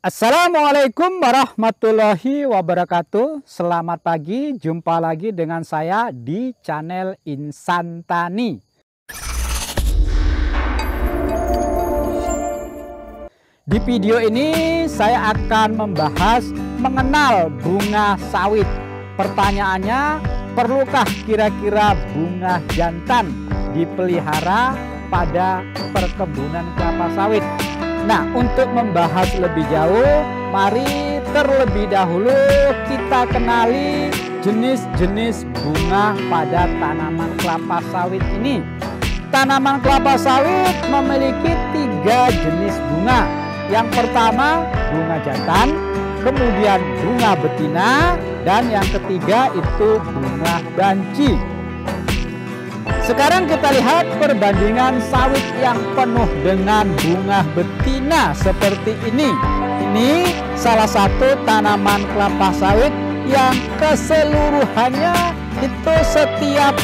Assalamualaikum warahmatullahi wabarakatuh. Selamat pagi, jumpa lagi dengan saya di channel Insan Tani. Di video ini saya akan membahas mengenal bunga sawit. Pertanyaannya, perlukah kira-kira bunga jantan dipelihara pada perkebunan kelapa sawit? Nah, untuk membahas lebih jauh, mari terlebih dahulu kita kenali jenis-jenis bunga pada tanaman kelapa sawit ini. Tanaman kelapa sawit memiliki 3 jenis bunga. Yang pertama, bunga jantan, kemudian bunga betina, dan yang ketiga itu bunga banci. Sekarang kita lihat perbandingan sawit yang penuh dengan bunga betina seperti ini. Ini salah satu tanaman kelapa sawit yang keseluruhannya itu setiap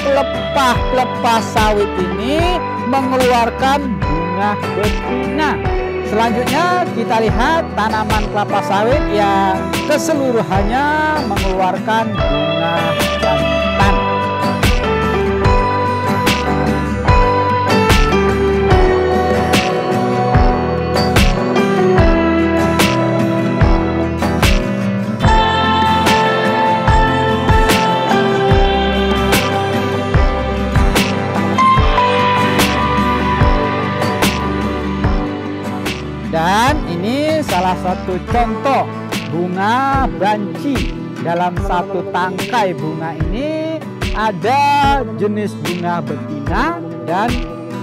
pelepah sawit ini mengeluarkan bunga betina. Selanjutnya kita lihat tanaman kelapa sawit yang keseluruhannya mengeluarkan bunga jantan. Dan ini salah satu contoh bunga banci. Dalam satu tangkai bunga ini ada jenis bunga betina dan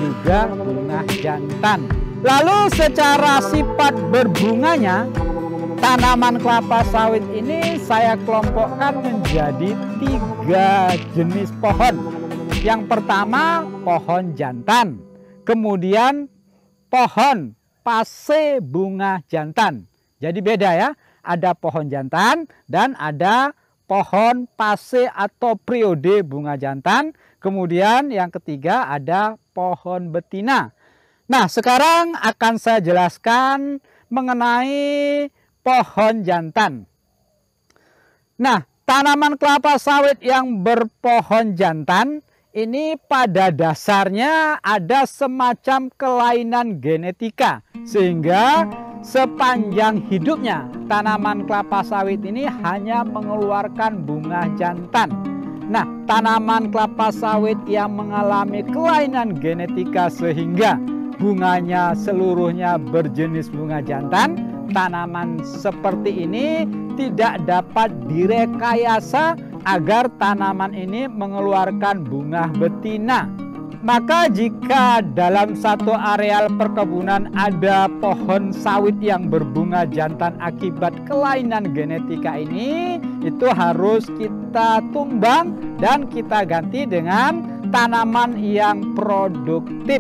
juga bunga jantan. Lalu secara sifat berbunganya, tanaman kelapa sawit ini saya kelompokkan menjadi 3 jenis pohon. Yang pertama pohon jantan, kemudian pohon pase bunga jantan. Jadi beda ya, ada pohon jantan dan ada pohon pase atau periode bunga jantan. Kemudian yang ketiga ada pohon betina. Nah, sekarang akan saya jelaskan mengenai pohon jantan. Nah, tanaman kelapa sawit yang berpohon jantan ini pada dasarnya ada semacam kelainan genetika, sehingga sepanjang hidupnya tanaman kelapa sawit ini hanya mengeluarkan bunga jantan. Nah, tanaman kelapa sawit yang mengalami kelainan genetika sehingga bunganya seluruhnya berjenis bunga jantan, tanaman seperti ini tidak dapat direkayasa agar tanaman ini mengeluarkan bunga betina. Maka jika dalam satu areal perkebunan ada pohon sawit yang berbunga jantan akibat kelainan genetika ini, itu harus kita tumbang dan kita ganti dengan tanaman yang produktif.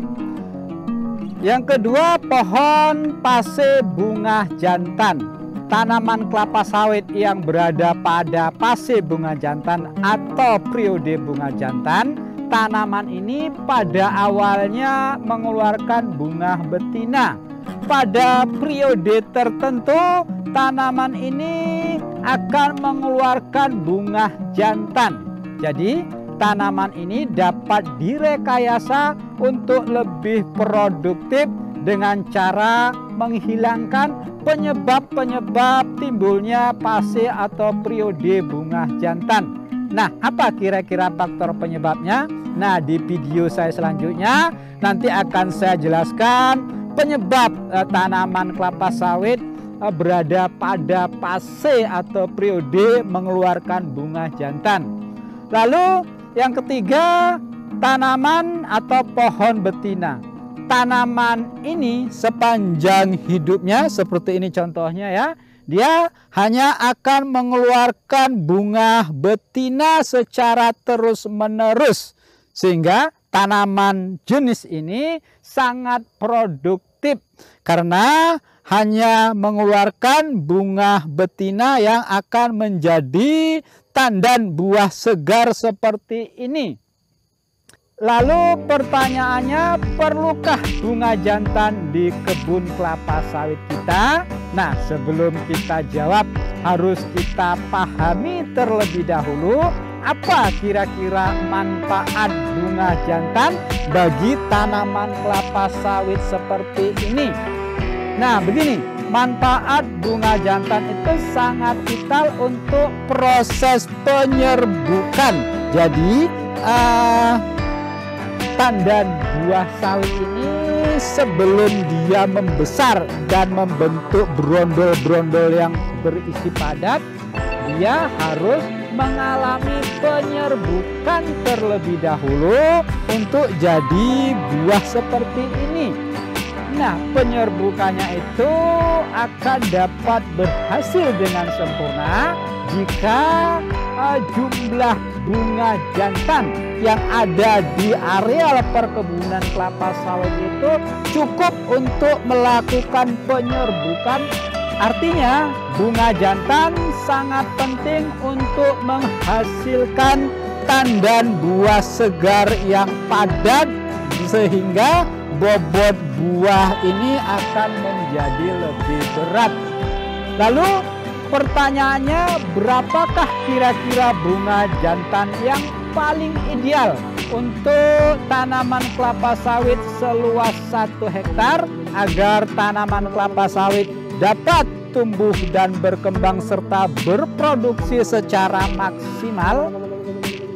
Yang kedua, pohon pase bunga jantan. Tanaman kelapa sawit yang berada pada fase bunga jantan atau periode bunga jantan, tanaman ini pada awalnya mengeluarkan bunga betina. Pada periode tertentu, tanaman ini akan mengeluarkan bunga jantan. Jadi, tanaman ini dapat direkayasa untuk lebih produktif dengan cara menghilangkan penyebab-penyebab timbulnya fase atau periode bunga jantan. Nah, apa kira-kira faktor penyebabnya? Nah, di video saya selanjutnya nanti akan saya jelaskan penyebab tanaman kelapa sawit berada pada fase atau periode mengeluarkan bunga jantan. Lalu yang ketiga, tanaman atau pohon betina. Tanaman ini sepanjang hidupnya seperti ini contohnya ya, dia hanya akan mengeluarkan bunga betina secara terus-menerus, sehingga tanaman jenis ini sangat produktif karena hanya mengeluarkan bunga betina yang akan menjadi tandan buah segar seperti ini. Lalu pertanyaannya, perlukah bunga jantan di kebun kelapa sawit kita? Nah, sebelum kita jawab, harus kita pahami terlebih dahulu apa kira-kira manfaat bunga jantan bagi tanaman kelapa sawit seperti ini. Nah, begini, manfaat bunga jantan itu sangat vital untuk proses penyerbukan. Jadi, tandan buah sawit ini sebelum dia membesar dan membentuk brondol-brondol yang berisi padat, dia harus mengalami penyerbukan terlebih dahulu untuk jadi buah seperti ini. Nah, penyerbukannya itu akan dapat berhasil dengan sempurna jika jumlah bunga jantan yang ada di areal perkebunan kelapa sawit itu cukup untuk melakukan penyerbukan. Artinya, bunga jantan sangat penting untuk menghasilkan tandan buah segar yang padat sehingga bobot buah ini akan menjadi lebih berat. Lalu pertanyaannya, berapakah kira-kira bunga jantan yang paling ideal untuk tanaman kelapa sawit seluas 1 hektar agar tanaman kelapa sawit dapat tumbuh dan berkembang serta berproduksi secara maksimal?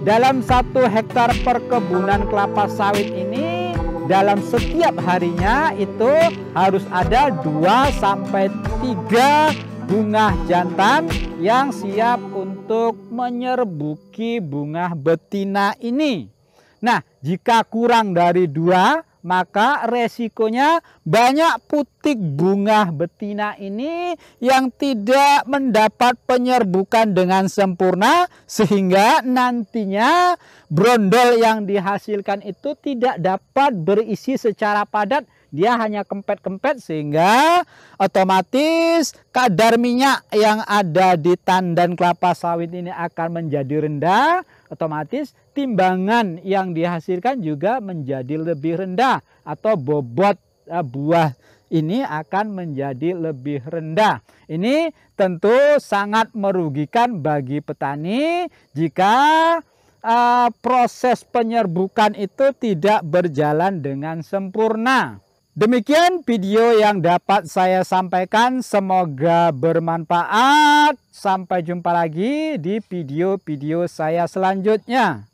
Dalam 1 hektar perkebunan kelapa sawit ini, dalam setiap harinya itu harus ada 2-3 bunga jantan yang siap untuk menyerbuki bunga betina ini. Nah, jika kurang dari 2, maka resikonya banyak putik bunga betina ini yang tidak mendapat penyerbukan dengan sempurna, sehingga nantinya brondol yang dihasilkan itu tidak dapat berisi secara padat. Dia hanya kempet-kempet sehingga otomatis kadar minyak yang ada di tandan kelapa sawit ini akan menjadi rendah. Otomatis timbangan yang dihasilkan juga menjadi lebih rendah atau bobot buah ini akan menjadi lebih rendah. Ini tentu sangat merugikan bagi petani jika proses penyerbukan itu tidak berjalan dengan sempurna. Demikian video yang dapat saya sampaikan, semoga bermanfaat. Sampai jumpa lagi di video-video saya selanjutnya.